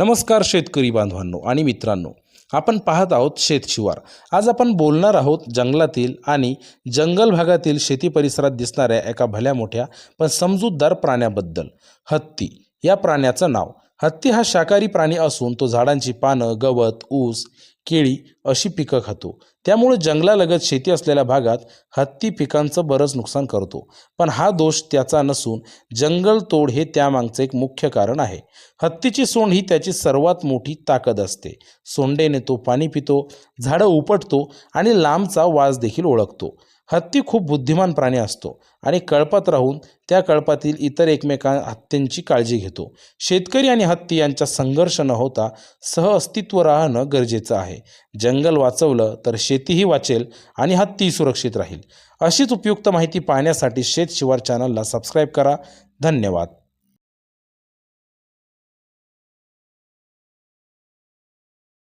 नमस्कार शेतकरी बांधवांनो आणि मित्रांनो, आपण पाहत आहोत शेतशिवार। आज आपण बोलणार आहोत जंगलातील आणि जंगल भागातील शेती परिसरात दिसणाऱ्या एका भल्या मोठ्या पण समजूतदार प्राण्याबद्दल। हत्ती या प्राण्याचं नाव। हत्ती हा शाकाहारी प्राणी असून तो झाडांची पानं, गवत, ऊस, केळी अशी पिकं खातो। त्यामुळे जंगलालगत शेती असलेल्या भागात हत्ती पिकांचं बरंच नुकसान करतो। पण हा दोष त्याचा नसून जंगल तोड हे त्यामागचं एक मुख्य कारण आहे। हत्तीची सोंड ही त्याची सर्वात मोठी ताकद असते। सोंडेने तो पाणी पितो, झाडं उपटतो आणि लांबचा वास देखील ओळखतो। हत्ती खूप बुद्धिमान प्राणी असतो आणि कळपात राहून त्या कळपातील इतर हत्तींची काळजी घेतो। शेतकरी आणि हत्ती यांचा संघर्ष न होता सहअस्तित्व राहणं गरजेचं आहे। जंगल वाचवलं तर शेतीही वाचेल आणि हत्ती सुरक्षित राहील। अशीच उपयुक्त माहिती पाहण्यासाठी शेतशिवार चॅनलला सबस्क्राईब करा। धन्यवाद।